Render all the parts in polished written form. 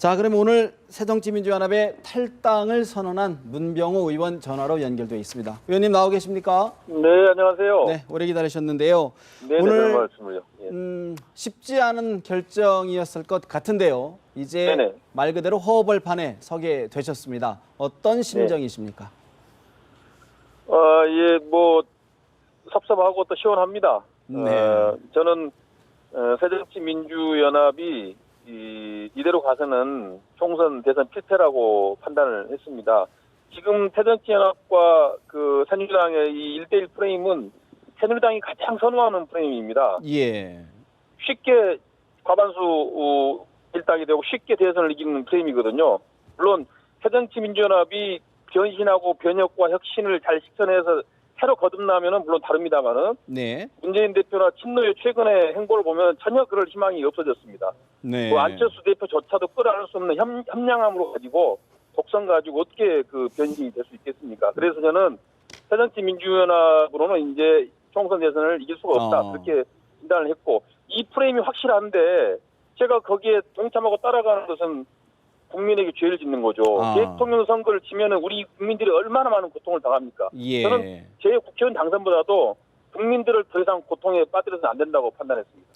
자, 그럼 오늘 새정치민주연합의 탈당을 선언한 문병호 의원 전화로 연결되어 있습니다. 의원님 나오 계십니까? 네, 안녕하세요. 네, 오래 기다리셨는데요. 네, 오늘 별 말씀을요. 예. 쉽지 않은 결정이었을 것 같은데요. 이제 네네. 말 그대로 허벌판에 서게 되셨습니다. 어떤 심정이십니까? 예, 뭐 섭섭하고 또 시원합니다. 네. 저는 새정치민주연합이 이대로 가서는 총선 대선 필패라고 판단을 했습니다. 지금 새정치연합과 그 새누리당의 이 1대1 프레임은 새누리당이 가장 선호하는 프레임입니다. 예. 쉽게 과반수 일당이 되고 쉽게 대선을 이기는 프레임이거든요. 물론 새정치민주연합이 변신하고 변혁과 혁신을 잘 실천해서 새로 거듭나면은 물론 다릅니다만은 네. 문재인 대표나 친노의 최근의 행보를 보면 전혀 그럴 희망이 없어졌습니다. 네. 뭐 안철수 대표조차도 끌어안을 수 없는 협량함으로 가지고 독선 가지고 어떻게 그 변신이 될 수 있겠습니까? 그래서 저는 새정치민주연합으로는 이제 총선 대선을 이길 수가 없다 그렇게 진단을 했고 이 프레임이 확실한데 제가 거기에 동참하고 따라가는 것은 국민에게 죄를 짓는 거죠. 대통령 선거를 치면은 우리 국민들이 얼마나 많은 고통을 당합니까? 예. 저는 제 국회의원 당선보다도 국민들을 더 이상 고통에 빠뜨려서는 안 된다고 판단했습니다.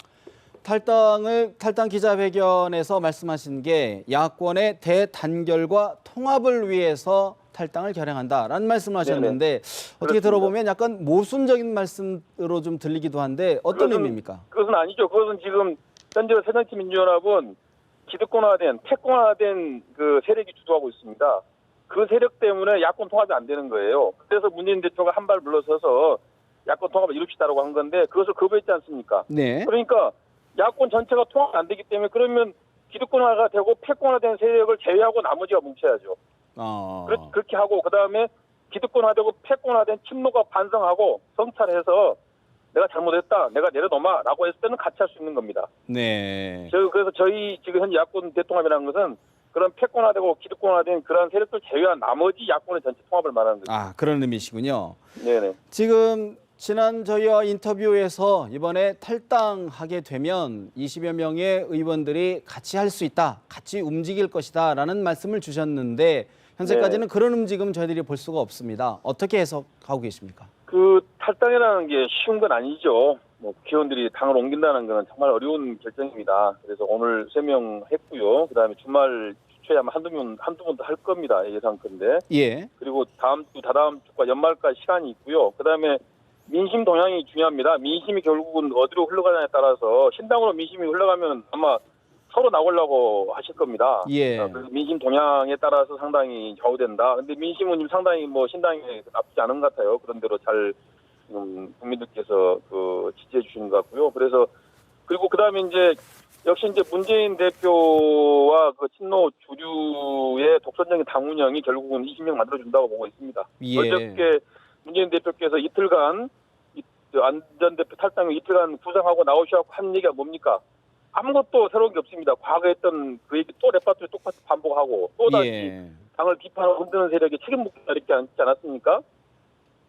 탈당 기자회견에서 말씀하신 게 야권의 대단결과 통합을 위해서 탈당을 결행한다라는 말씀을 하셨는데 네네. 어떻게 그렇습니다. 들어보면 약간 모순적인 말씀으로 좀 들리기도 한데 어떤 의미입니까? 그것은 아니죠. 그것은 지금 현재 새정치민주연합은 기득권화된 패권화된 그 세력이 주도하고 있습니다. 그 세력 때문에 야권 통합이 안 되는 거예요. 그래서 문재인 대표가 한 발 물러서서 야권 통합을 이룹시다라고 한 건데 그것을 거부했지 않습니까? 네. 그러니까 야권 전체가 통합이 안 되기 때문에 그러면 기득권화가 되고 패권화된 세력을 제외하고 나머지가 뭉쳐야죠. 그렇게 하고 그다음에 기득권화되고 패권화된 친노가 반성하고 성찰해서 내가 잘못했다, 내가 내려놓아라고 했을 때는 같이 할 수 있는 겁니다. 네. 그래서 저희 지금 현재 야권 대통합이라는 것은 그런 패권화되고 기득권화된 그런 세력들 제외한 나머지 야권의 전체 통합을 말하는 거죠. 그런 의미시군요. 네네. 지금 지난 저희와 인터뷰에서 이번에 탈당하게 되면 20여 명의 의원들이 같이 할 수 있다, 같이 움직일 것이다라는 말씀을 주셨는데 현재까지는 그런 움직임 저희들이 볼 수가 없습니다. 어떻게 해석하고 계십니까? 그 탈당이라는 게 쉬운 건 아니죠. 뭐 국회의원들이 당을 ом긴다는 건 정말 어려운 결정입니다. 그래서 오늘 3명 했고요. 그다음에 주말 주초에 아마 한두 번 더 할 겁니다. 예상컨대. 예. 그리고 다음 주, 다다음 주과 연말까지 시간이 있고요. 그다음에 민심 동향이 중요합니다. 민심이 결국은 어디로 흘러가냐에 따라서 신당으로 민심이 흘러가면 아마 서로 나오려고 하실 겁니다. 예. 그래서 민심 동향에 따라서 상당히 좌우된다. 근데 민심은 지금 상당히 뭐 신당이 나쁘지 않은 것 같아요. 그런 대로 잘 국민들께서 그 지지해 주시는 것 같고요. 그래서 그리고 그다음에 이제 역시 이제 문재인 대표와 그 친노 주류의 독선적인 당 운영이 결국은 20명 만들어준다고 보고 있습니다. 예. 어저께 문재인 대표께서 이틀간 안 전 대표 탈당 후 이틀간 구상하고 나오셔서 한 얘기가 뭡니까? 아무것도 새로운 게 없습니다. 과거에 했던 그 얘기 또 레파토리 똑같이 반복하고 또다시 당을 비판하고 흔드는 세력이 책임 묻겠다 이렇게 하지 않았습니까?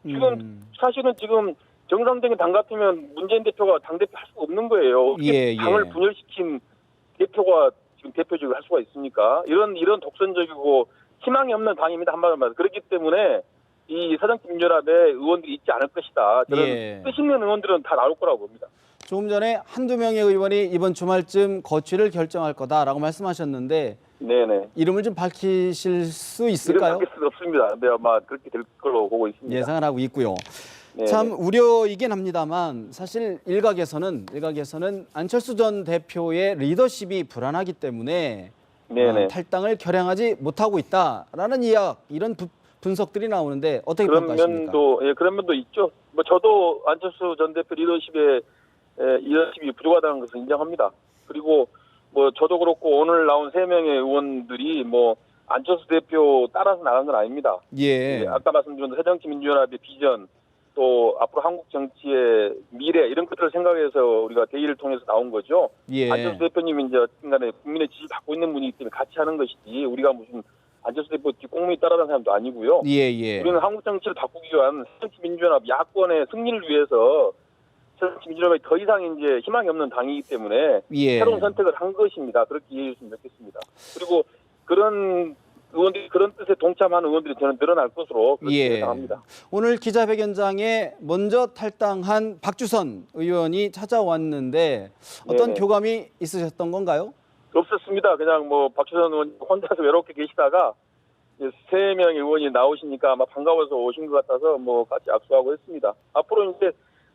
지금 사실은 지금 정상적인 당 같으면 문재인 대표가 당대표 할 수가 없는 거예요. 어떻게 당을 분열시킨 대표가 지금 대표직을 할 수가 있습니까? 이런 독선적이고 희망이 없는 당입니다. 한마디로 말해서. 그렇기 때문에 이 새정치민주연합에 의원들이 있지 않을 것이다. 저는 뜻 있는 의원들은 다 나올 거라고 봅니다. 조금 전에 한두 명의 의원이 이번 주말쯤 거취를 결정할 거다라고 말씀하셨는데 네네. 이름을 좀 밝히실 수 있을까요? 이름 밝힐 수가 없습니다. 근데 아마 그렇게 될 걸로 보고 있습니다. 예상을 하고 있고요. 네네. 참 우려이긴 합니다만 사실 일각에서는 안철수 전 대표의 리더십이 불안하기 때문에 탈당을 결행하지 못하고 있다라는 이런 분석들이 나오는데 어떻게 평가하십니까? 그런 면도 있죠. 뭐 저도 안철수 전 대표 리더십이 부족하다는 것을 인정합니다. 그리고 뭐 저도 그렇고 오늘 나온 3명의 의원들이 뭐 안철수 대표 따라서 나간 건 아닙니다. 예. 아까 말씀드린 새정치민주연합의 비전 또 앞으로 한국 정치의 미래 이런 것들을 생각해서 우리가 대의를 통해서 나온 거죠. 예. 안철수 대표님이 이제 어쨌든간에 국민의 지지를 받고 있는 분이기 때문에 같이 하는 것이지 우리가 무슨 안철수 대표 뒷공무니 따라가는 사람도 아니고요. 예. 우리는 한국 정치를 바꾸기 위한 새정치민주연합 야권의 승리를 위해서 민주연합이 더 이상 이제 희망이 없는 당이기 때문에 예. 새로운 선택을 한 것입니다. 그렇게 이해해 주시면 좋겠습니다. 그리고 그런 의원들이 그런 뜻에 동참하는 의원들이 저는 늘어날 것으로 그렇게 예. 예상합니다. 오늘 기자회견장에 먼저 탈당한 박주선 의원이 찾아왔는데 어떤 네네. 교감이 있으셨던 건가요? 없었습니다. 그냥 뭐 박주선 의원 혼자서 외롭게 계시다가 이제 3명의 의원이 나오시니까 아마 반가워서 오신 것 같아서 뭐 같이 악수하고 했습니다. 앞으로 이제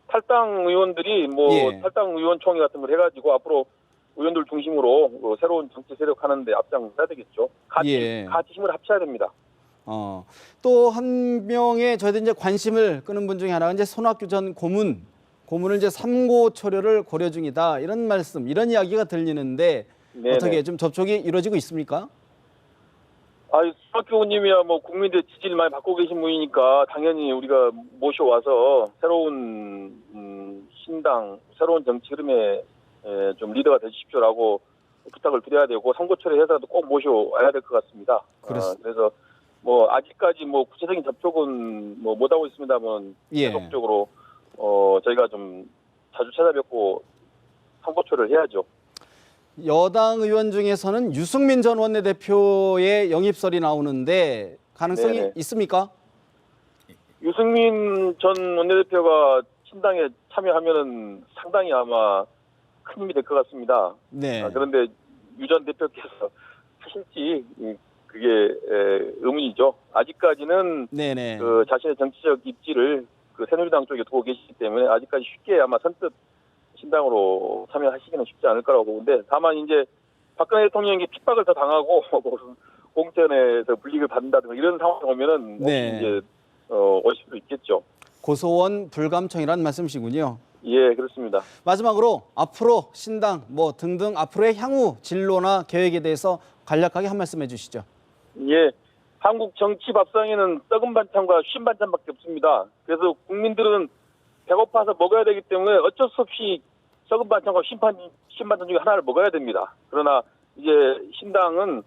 탈당 의원들이 뭐 예. 탈당 의원총회 같은 걸 해가지고 앞으로 의원들 중심으로 새로운 정치 세력 하는데 앞장서야 되겠죠. 예. 같이 힘을 합쳐야 됩니다. 또 한 명의 저희들 이제 관심을 끄는 분 중에 하나가 이제 손학규 전 고문을 이제 삼고 초려를 고려 중이다 이런 말씀, 이런 이야기가 들리는데 네네. 어떻게 좀 접촉이 이루어지고 있습니까? 손학규 의원님이야 뭐 국민들의 지지를 많이 받고 계신 분이니까 당연히 우리가 모셔와서 새로운 신당, 새로운 정치 흐름에 좀 리더가 되십시오라고 부탁을 드려야 되고 선거철에서도 꼭 모셔와야 될 것 같습니다. 그래서 뭐 아직까지 뭐 구체적인 접촉은 뭐 못하고 있습니다만 예. 계속적으로 저희가 좀 자주 찾아뵙고 선거철을 해야죠. 여당 의원 중에서는 유승민 전 원내대표의 영입설이 나오는데 가능성이 네네. 있습니까? 유승민 전 원내대표가 신당에 참여하면은 상당히 아마 큰 힘이 될 것 같습니다. 네. 그런데 유 전 대표께서 하실지 그게 의문이죠. 아직까지는 네네. 그 자신의 정치적 입지를 그 새누리당 쪽에 두고 계시기 때문에 아직까지 쉽게 아마 선뜻 신당으로 참여하시기는 쉽지 않을 거라고 보는데 다만 이제 박근혜 대통령이 핍박을 더 당하고 공천에서 불이익을 받는다든가 이런 상황이 오면은 네. 이제 오실 수 있겠죠. 고소원 불감청이라는 말씀이시군요. 예, 그렇습니다. 마지막으로 앞으로 신당 뭐 등등 앞으로의 향후 진로나 계획에 대해서 간략하게 한 말씀 해주시죠. 예, 한국 정치 밥상에는 썩은 반찬과 쉰 반찬밖에 없습니다. 그래서 국민들은 배고파서 먹어야 되기 때문에 어쩔 수 없이 썩은 반찬과 쉰 반찬 중에 하나를 먹어야 됩니다. 그러나 이제 신당은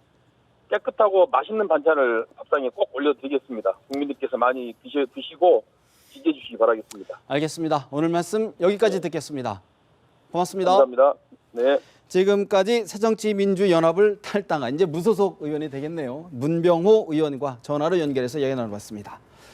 깨끗하고 맛있는 반찬을 밥상에 꼭 올려드리겠습니다. 국민들께서 많이 드시고 지지해 주시기 바라겠습니다. 알겠습니다. 오늘 말씀 여기까지 듣겠습니다. 고맙습니다. 감사합니다. 네. 지금까지 새정치민주연합을 탈당한 이제 무소속 의원이 되겠네요. 문병호 의원과 전화로 연결해서 이야기 나눠봤습니다.